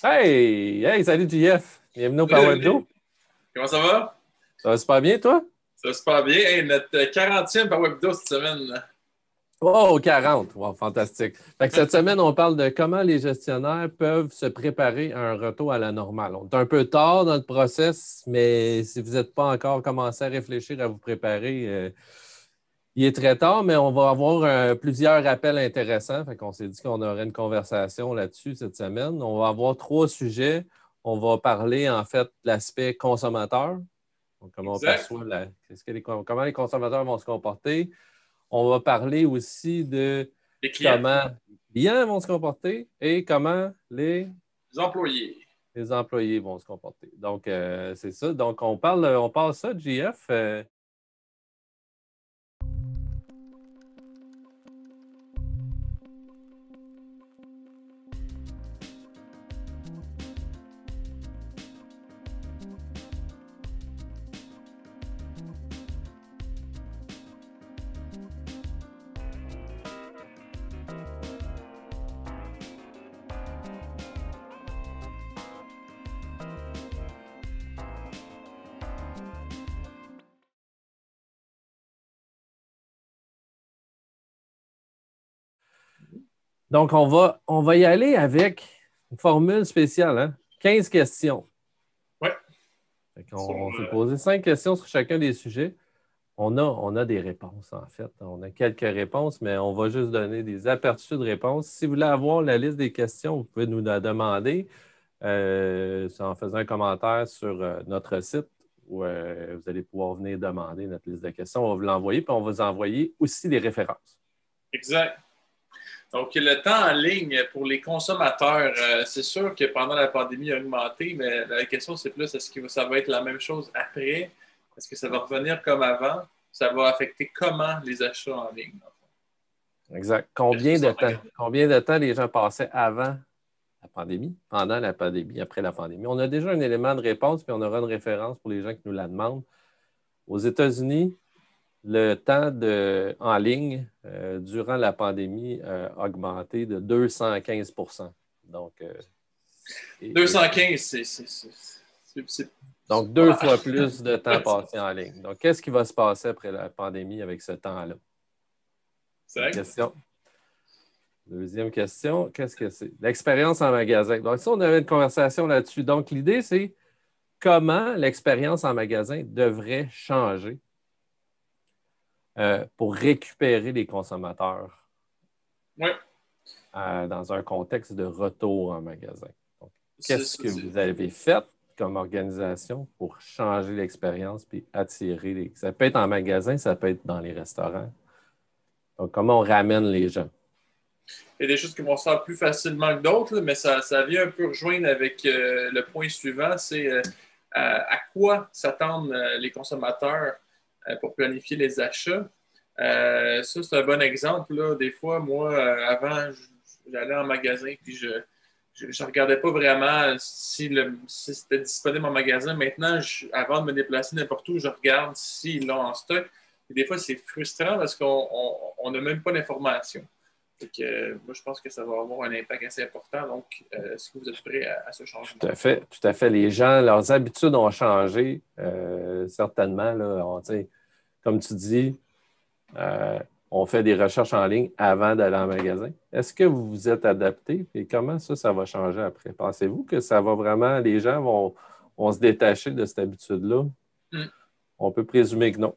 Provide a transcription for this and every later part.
Hey! Hey, salut JF! Bienvenue au Salut Power Denis, Hebdo. comment ça va? Ça va super bien, toi? Ça va super bien. Hey, notre 40e par Webdo cette semaine. Oh, 40! Wow, fantastique. Fait que cette semaine, on parle de comment les gestionnaires peuvent se préparer à un retour à la normale. On est un peu tard dans le process, mais si vous n'êtes pas encore commencé à réfléchir à vous préparer, il est très tard, mais on va avoir plusieurs appels intéressants. Fait qu'on s'est dit qu'on aurait une conversation là-dessus cette semaine. On va avoir trois sujets. On va parler en fait de l'aspect consommateur. Donc, comment on Exact. perçoit comment les consommateurs vont se comporter. On va parler aussi de Les clients, comment les clients vont se comporter et comment les employés. les employés vont se comporter. Donc, c'est ça. Donc, on parle ça, JF. Donc, on va y aller avec une formule spéciale, hein? 15 questions. Ouais. On s'est posé 5 questions sur chacun des sujets. On a des réponses, en fait. On a quelques réponses, mais on va juste donner des aperçus de réponses. Si vous voulez avoir la liste des questions, vous pouvez nous la demander en faisant un commentaire sur notre site où vous allez pouvoir venir demander notre liste de questions. On va vous l'envoyer, puis on va vous envoyer aussi des références. Exact. Donc, le temps en ligne pour les consommateurs, c'est sûr que pendant la pandémie a augmenté, mais la question, c'est plus est-ce que ça va être la même chose après? Est-ce que ça va revenir comme avant? Ça va affecter comment les achats en ligne? Exact. Qu'est-ce que Combien ça de va temps? regarder? Combien de temps les gens passaient avant la pandémie, pendant la pandémie, après la pandémie? On a déjà un élément de réponse, puis on aura une référence pour les gens qui nous la demandent. Aux États-Unis, le temps en ligne durant la pandémie a augmenté de 215 Donc, et- 215, c'est donc, pas deux mal. fois plus de temps passé en ligne. Donc, qu'est-ce qui va se passer après la pandémie avec ce temps-là? C'est Une vrai? question. Deuxième question, qu'est-ce que c'est? L'expérience en magasin. Donc, ça, on avait une conversation là-dessus. Donc, l'idée, c'est comment l'expérience en magasin devrait changer pour récupérer les consommateurs Oui. dans un contexte de retour en magasin. Donc, C'est qu'est-ce ça. que vous avez fait comme organisation pour changer l'expérience et attirer les... Ça peut être en magasin, ça peut être dans les restaurants. Donc, comment on ramène les gens? Il y a des choses qui vont se faire plus facilement que d'autres, là, mais ça vient un peu rejoindre avec le point suivant, c'est à quoi s'attendent les consommateurs pour planifier les achats. Ça, c'est un bon exemple. Là. Des fois, moi, avant, j'allais en magasin puis je regardais pas vraiment si c'était disponible en magasin. Maintenant, avant de me déplacer n'importe où, je regarde s'ils l'ont en stock. Et des fois, c'est frustrant parce qu'on n'a même pas d'informations. Moi, je pense que ça va avoir un impact assez important. Donc, est-ce que vous êtes prêts à ce Tout changement? à fait, tout à fait. Les gens, leurs habitudes ont changé, certainement. Là, comme tu dis, Euh, on fait des recherches en ligne avant d'aller en magasin. Est-ce que vous vous êtes adapté et comment ça va changer après? Pensez-vous que ça va vraiment, les gens vont se détacher de cette habitude-là? Hmm. On peut présumer que non.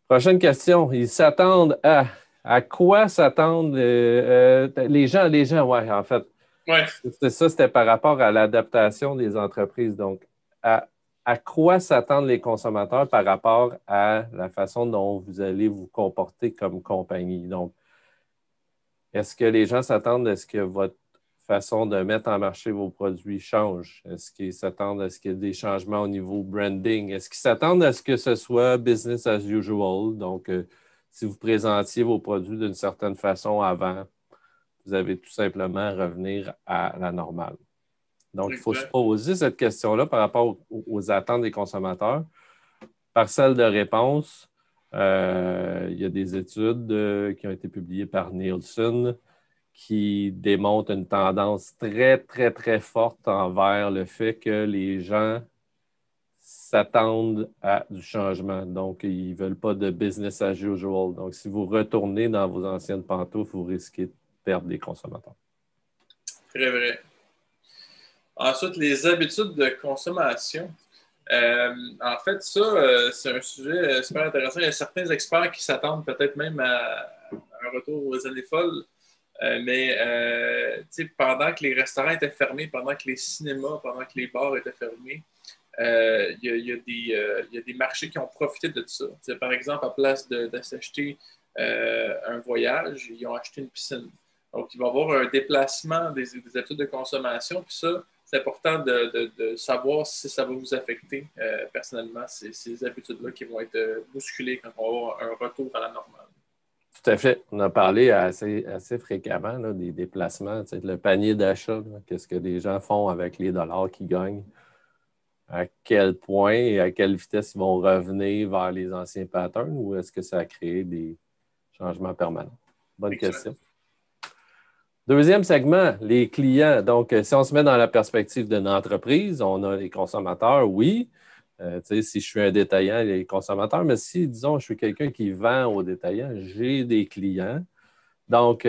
Prochaine question. Ils s'attendent à quoi s'attendent les gens, ouais, en fait. Ouais, C'est ça, c'était par rapport à l'adaptation des entreprises. Donc, à, à quoi s'attendent les consommateurs par rapport à la façon dont vous allez vous comporter comme compagnie? Donc, est-ce que les gens s'attendent à ce que votre façon de mettre en marché vos produits change? Est-ce qu'ils s'attendent à ce qu'il y ait des changements au niveau branding? Est-ce qu'ils s'attendent à ce que ce soit business as usual? Donc, si vous présentiez vos produits d'une certaine façon avant, vous avez tout simplement à revenir à la normale. Donc, il faut se exact. poser cette question-là par rapport aux attentes des consommateurs. Parcelle de réponse, il y a des études qui ont été publiées par Nielsen qui démontre une tendance très, très, très forte envers le fait que les gens s'attendent à du changement. Donc, ils ne veulent pas de business as usual. Donc, si vous retournez dans vos anciennes pantoufles, vous risquez de perdre des consommateurs. Très vrai. Ensuite, les habitudes de consommation. En fait, ça, c'est un sujet super intéressant. Il y a certains experts qui s'attendent peut-être même à un retour aux années folles. Pendant que les restaurants étaient fermés, pendant que les cinémas, pendant que les bars étaient fermés, il y a des marchés qui ont profité de ça. Par exemple, à place de s'acheter un voyage, ils ont acheté une piscine. Donc, il va y avoir un déplacement des habitudes de consommation. Puis ça, c'est important de savoir si ça va vous affecter personnellement, ces habitudes-là qui vont être bousculées quand on va avoir un retour à la normale. Tout à fait. On a parlé assez fréquemment là, des déplacements, le panier d'achat, qu'est-ce que les gens font avec les dollars qu'ils gagnent, à quel point et à quelle vitesse ils vont revenir vers les anciens patterns ou est-ce que ça a créé des changements permanents? Bonne question. Deuxième segment, les clients. Donc, si on se met dans la perspective d'une entreprise, on a les consommateurs, oui. Si je suis un détaillant, les consommateurs, mais si, disons, je suis quelqu'un qui vend aux détaillants, j'ai des clients. Donc,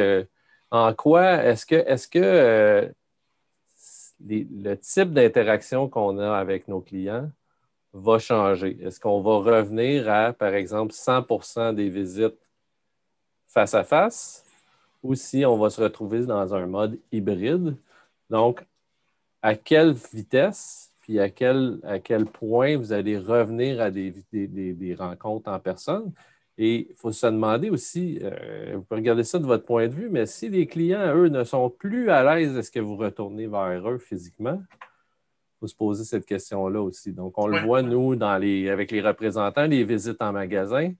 en quoi est-ce que le type d'interaction qu'on a avec nos clients va changer? Est-ce qu'on va revenir à, par exemple, 100% des visites face à face ou si on va se retrouver dans un mode hybride? Donc, à quelle vitesse puis à quel point vous allez revenir à des rencontres en personne? Et il faut se demander aussi, vous pouvez regarder ça de votre point de vue, mais si les clients, eux, ne sont plus à l'aise, est-ce que vous retournez vers eux physiquement? Il faut se poser cette question-là aussi. Donc, on le voit, nous, avec les représentants, les visites en magasin.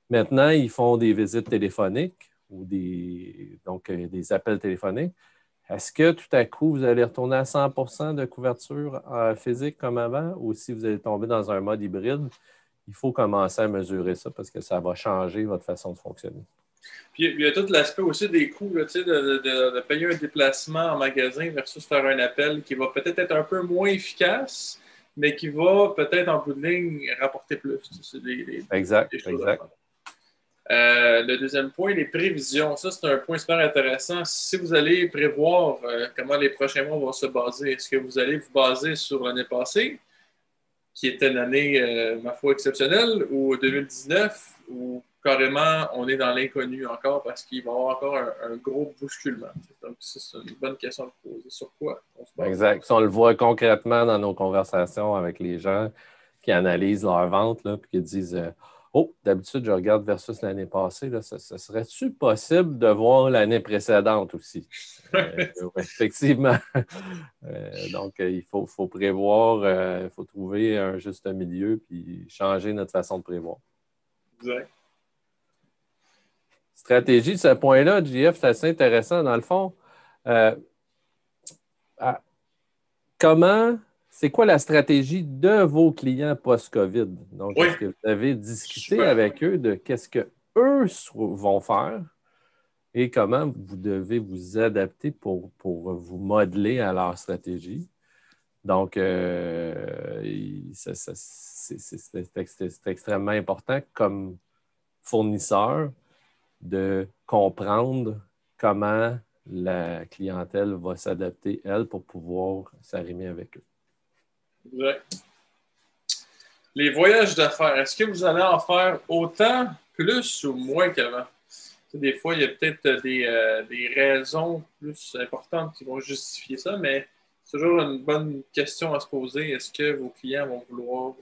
Maintenant, ils font des visites téléphoniques ou des appels téléphoniques. Est-ce que tout à coup, vous allez retourner à 100% de couverture physique comme avant ou si vous allez tomber dans un mode hybride? Il faut commencer à mesurer ça parce que ça va changer votre façon de fonctionner. Puis il y a tout l'aspect aussi des coûts, là, de payer un déplacement en magasin versus faire un appel qui va peut-être être un peu moins efficace, mais qui va peut-être en bout de ligne rapporter plus. C'est exact. Le deuxième point, les prévisions. Ça, c'est un point super intéressant. Si vous allez prévoir comment les prochains mois vont se baser, est-ce que vous allez vous baser sur l'année passée, qui était une année, ma foi, exceptionnelle, ou 2019, ou carrément, on est dans l'inconnu encore parce qu'il va y avoir encore un gros bousculement. Donc, ça, c'est une bonne question de poser. Sur quoi on se base? Exact. Si on le voit concrètement dans nos conversations avec les gens qui analysent leur vente, là, puis qui disent oh, d'habitude, je regarde versus l'année passée, là, ça serait-tu possible de voir l'année précédente aussi? Effectivement. Donc, il faut prévoir, il faut trouver un juste milieu puis changer notre façon de prévoir. Exact. Stratégie, ce point-là, JF, c'est assez intéressant. Dans le fond, c'est quoi la stratégie de vos clients post-COVID? Donc, est-ce que vous avez discuté avec eux de qu'est-ce qu'eux vont faire et comment vous devez vous adapter pour vous modeler à leur stratégie? Donc, c'est extrêmement important comme fournisseur de comprendre comment la clientèle va s'adapter, elle, pour pouvoir s'arrimer avec eux. Exact. Les voyages d'affaires, est-ce que vous allez en faire autant, plus ou moins qu'avant? Des fois, il y a peut-être des raisons plus importantes qui vont justifier ça, mais c'est toujours une bonne question à se poser. Est-ce que vos clients vont vouloir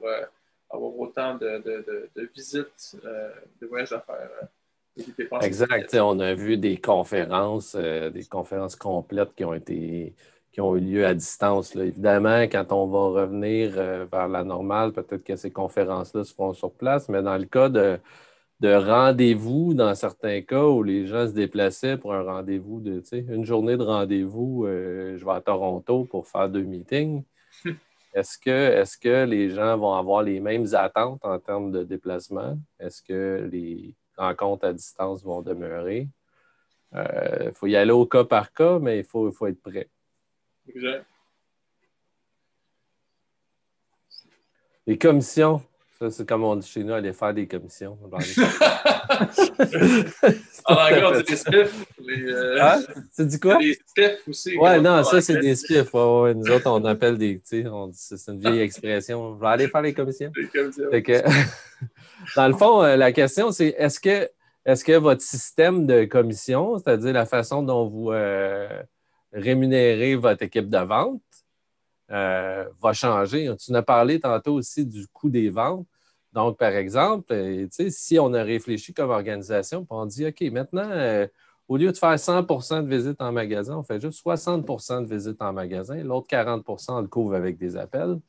avoir autant de visites, de voyages d'affaires? Exact. On a vu des conférences complètes qui ont eu lieu à distance, là. Évidemment, quand on va revenir vers la normale, peut-être que ces conférences-là se feront sur place, mais dans le cas de rendez-vous, dans certains cas où les gens se déplaçaient pour un rendez-vous une journée de rendez-vous, je vais à Toronto pour faire 2 meetings. Est-ce que les gens vont avoir les mêmes attentes en termes de déplacement? Est-ce que les rencontres à distance vont demeurer? Il faut y aller au cas par cas, mais il faut être prêt. Exact. Les commissions, ça, c'est comme on dit chez nous, aller faire des commissions. En anglais, on dit des spiffs. Ah, tu dis quoi? Des spiffs aussi. Ouais, non, ça, c'est des spiffs. Ouais. Nous autres, on appelle des. On dit, c'est une vieille expression. Je vais aller faire les commissions. Des commissions. Fait que, dans le fond, la question, c'est est-ce que votre système de commission, c'est-à-dire la façon dont vous rémunérez votre équipe de vente, va changer? Tu nous as parlé tantôt aussi du coût des ventes. Donc, par exemple, si on a réfléchi comme organisation, puis on dit, OK, maintenant, au lieu de faire 100 de visites en magasin, on fait juste 60 de visites en magasin. L'autre 40 on le couvre avec des appels.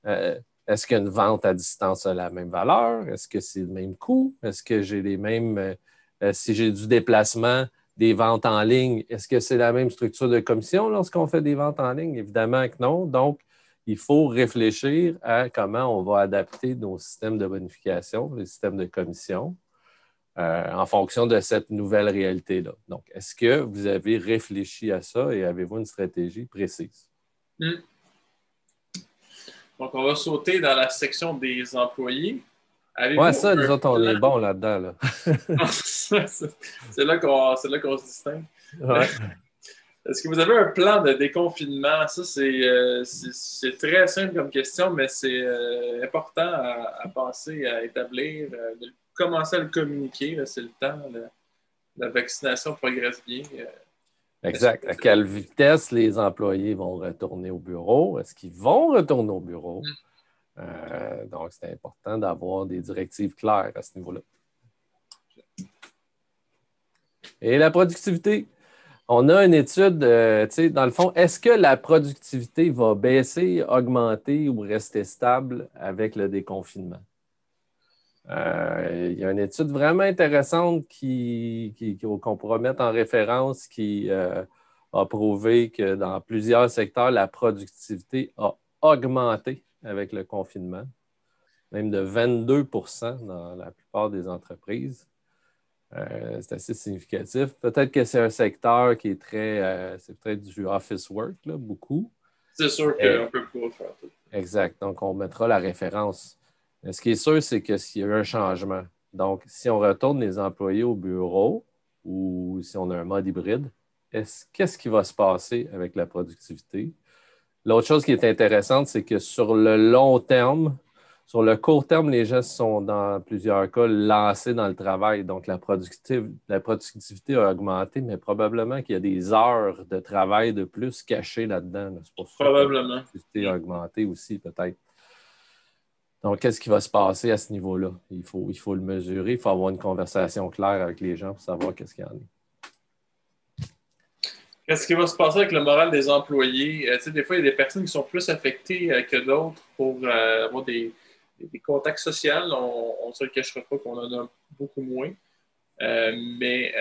Est-ce qu'une vente à distance a la même valeur? Est-ce que c'est le même coût? Est-ce que j'ai les mêmes... si j'ai du déplacement, des ventes en ligne, est-ce que c'est la même structure de commission lorsqu'on fait des ventes en ligne? Évidemment que non. Donc, il faut réfléchir à comment on va adapter nos systèmes de bonification, les systèmes de commission, en fonction de cette nouvelle réalité-là. Donc, est-ce que vous avez réfléchi à ça et avez-vous une stratégie précise? Donc, on va sauter dans la section des employés. Ouais, ça, nous autres, on est bons là-dedans. Là. c'est là qu'on se distingue. Ouais. Est-ce que vous avez un plan de déconfinement? Ça, c'est très simple comme question, mais c'est important à penser, à établir, de commencer à le communiquer. Là, c'est le temps. La vaccination progresse bien. Exact. À quelle vitesse les employés vont retourner au bureau? Est-ce qu'ils vont retourner au bureau? Donc, c'est important d'avoir des directives claires à ce niveau-là. Et la productivité. On a une étude, dans le fond, est-ce que la productivité va baisser, augmenter ou rester stable avec le déconfinement? Il y a une étude vraiment intéressante qu'on pourra mettre en référence qui a prouvé que dans plusieurs secteurs, la productivité a augmenté avec le confinement, même de 22 dans la plupart des entreprises. C'est assez significatif. Peut-être que c'est un secteur qui est c'est peut-être du office work, là, beaucoup. C'est sûr qu'on peut pas faire tout. Exact. Donc, on mettra la référence. Mais ce qui est sûr, c'est que s'il y a eu un changement, donc si on retourne les employés au bureau ou si on a un mode hybride, qu'est-ce qui va se passer avec la productivité? L'autre chose qui est intéressante, c'est que sur le long terme, sur le court terme, les gens sont dans plusieurs cas lancés dans le travail. Donc, la productivité a augmenté, mais probablement qu'il y a des heures de travail de plus cachées là-dedans. C'est pour ça que la productivité a augmenté aussi, peut-être. Donc, qu'est-ce qui va se passer à ce niveau-là? Il faut le mesurer. Il faut avoir une conversation claire avec les gens pour savoir qu'est-ce qu'il y en a. Qu'est-ce qui va se passer avec le moral des employés? Des fois, il y a des personnes qui sont plus affectées que d'autres pour avoir des contacts sociaux. On ne se le cachera pas qu'on en a beaucoup moins. Mais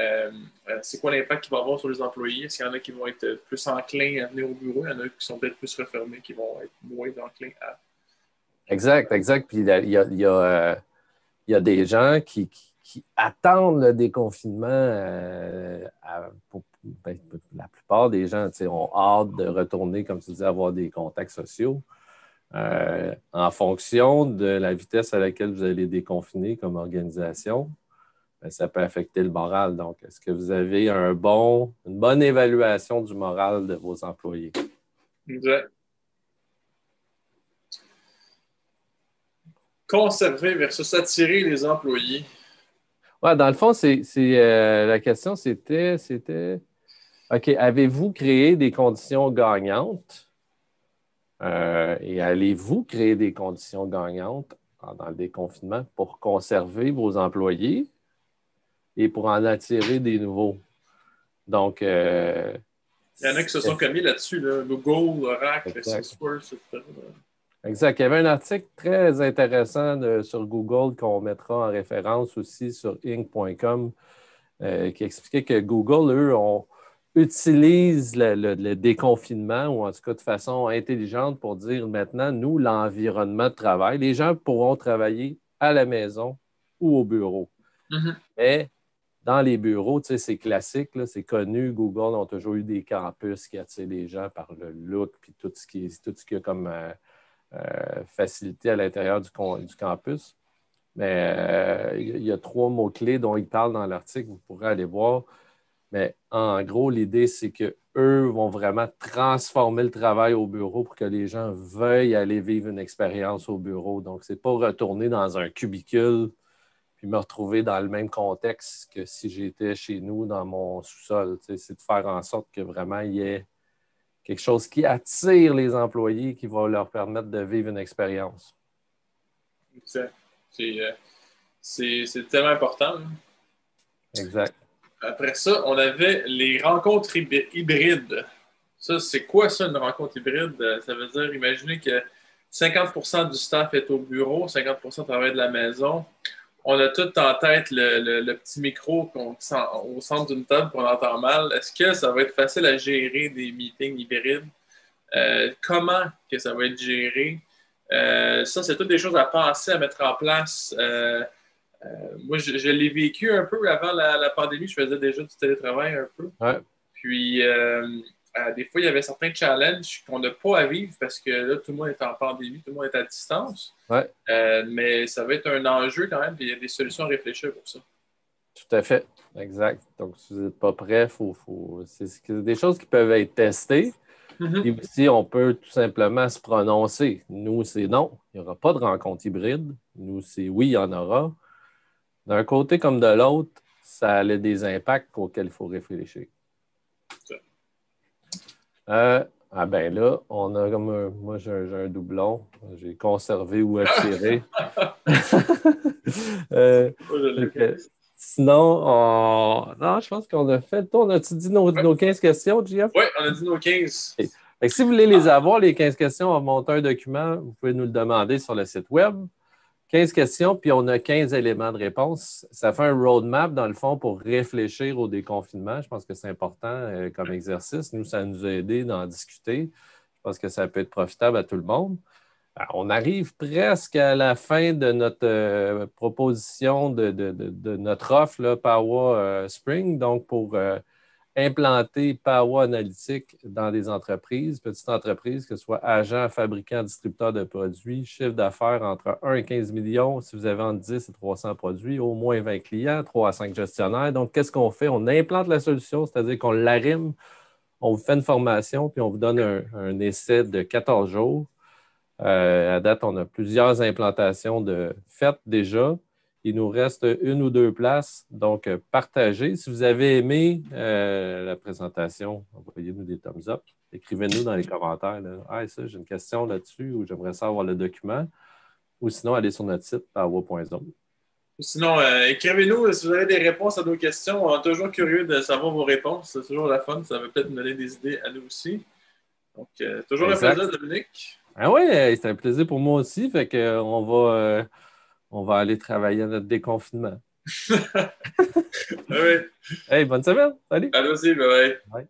c'est quoi l'impact qu'il va avoir sur les employés? Est-ce qu'il y en a qui vont être plus enclins à venir au bureau? Il y en a qui sont peut-être plus refermés, qui vont être moins enclins à... Exact. Puis il y a des gens qui attendent le déconfinement la plupart des gens ont hâte de retourner, comme tu disais, avoir des contacts sociaux. En fonction de la vitesse à laquelle vous allez déconfiner comme organisation, ça peut affecter le moral. Donc, est-ce que vous avez une bonne évaluation du moral de vos employés? Exact. Conserver versus attirer les employés. Ouais, dans le fond, la question, c'était, OK, avez-vous créé des conditions gagnantes et allez-vous créer des conditions gagnantes dans le déconfinement pour conserver vos employés et pour en attirer des nouveaux? Donc, il y en a qui se sont commis là-dessus, là. Google, Oracle, Salesforce, etc. Exact. Il y avait un article très intéressant sur Google qu'on mettra en référence aussi sur Inc.com qui expliquait que Google, eux, utilisent le déconfinement ou en tout cas de façon intelligente pour dire maintenant, nous, l'environnement de travail, les gens pourront travailler à la maison ou au bureau. Mm-hmm. Mais dans les bureaux, tu sais, c'est classique, là, c'est connu. Google ont toujours eu des campus qui attirent les gens par le look puis tout ce qui y a comme facilité à l'intérieur du campus. Mais il y a 3 mots-clés dont ils parlent dans l'article, vous pourrez aller voir. Mais en gros, l'idée, c'est qu'eux vont vraiment transformer le travail au bureau pour que les gens veuillent aller vivre une expérience au bureau. Donc, ce n'est pas retourner dans un cubicule puis me retrouver dans le même contexte que si j'étais chez nous dans mon sous-sol. Tu sais, c'est de faire en sorte que vraiment il y ait quelque chose qui attire les employés, qui va leur permettre de vivre une expérience. Exact. C'est tellement important. Hein. Exact. Après ça, on avait les rencontres hybrides. Ça, c'est quoi ça, une rencontre hybride? Ça veut dire, imaginez que 50% du staff est au bureau, 50% travaille de la maison. On a tout en tête le petit micro au centre d'une table qu'on entend mal. Est-ce que ça va être facile à gérer des meetings hybrides? Comment que ça va être géré? Ça, c'est toutes des choses à penser, à mettre en place. Moi, je l'ai vécu un peu avant la pandémie. Je faisais déjà du télétravail un peu. Ouais. Puis, des fois, il y avait certains challenges qu'on n'a pas à vivre parce que là, tout le monde est en pandémie, tout le monde est à distance. Ouais. Mais ça va être un enjeu quand même, puis il y a des solutions à réfléchir pour ça. Tout à fait. Exact. Donc, si vous n'êtes pas prêt, c'est des choses qui peuvent être testées. Et aussi, on peut tout simplement se prononcer. Nous, c'est non. Il n'y aura pas de rencontre hybride. Nous, c'est oui, il y en aura. D'un côté comme de l'autre, ça a des impacts auxquels il faut réfléchir. Ah ben là, on a comme moi, j'ai un doublon. J'ai conservé ou attiré. Sinon, non, je pense qu'on a fait le tour. On a-tu dit nos 15 questions, JF? Oui, on a dit nos 15. Okay. Fait que si vous voulez les avoir, les 15 questions, on monte un document. Vous pouvez nous le demander sur le site web. 15 questions, puis on a 15 éléments de réponse. Ça fait un roadmap, dans le fond, pour réfléchir au déconfinement. Je pense que c'est important comme exercice. Nous, ça nous a aidé d'en discuter. Je pense que ça peut être profitable à tout le monde. Alors, on arrive presque à la fin de notre proposition de notre offre, là, Power Spring. Donc, pour implanter Power Analytics dans des entreprises, petites entreprises, que ce soit agents, fabricants, distributeurs de produits, chiffre d'affaires entre 1 et 15 millions, si vous avez entre 10 et 300 produits, au moins 20 clients, 3 à 5 gestionnaires. Donc, qu'est-ce qu'on fait? On implante la solution, c'est-à-dire qu'on l'arrime, on vous fait une formation, puis on vous donne un essai de 14 jours. À date, on a plusieurs implantations faites déjà. Il nous reste 1 ou 2 places, donc partagez. Si vous avez aimé la présentation, envoyez-nous des thumbs up. Écrivez-nous dans les commentaires. Là, ah, ça, j'ai une question là-dessus ou j'aimerais savoir le document. Ou sinon, allez sur notre site power.zone. Sinon, écrivez-nous si vous avez des réponses à nos questions. On est toujours curieux de savoir vos réponses. C'est toujours la fun. Ça va peut-être nous donner des idées à nous aussi. Donc, toujours exact. Un plaisir, Dominique. Ah oui, c'est un plaisir pour moi aussi. Fait qu'on va aller travailler à notre déconfinement. Oui. Hey, bonne semaine. Salut. Allez aussi, bye.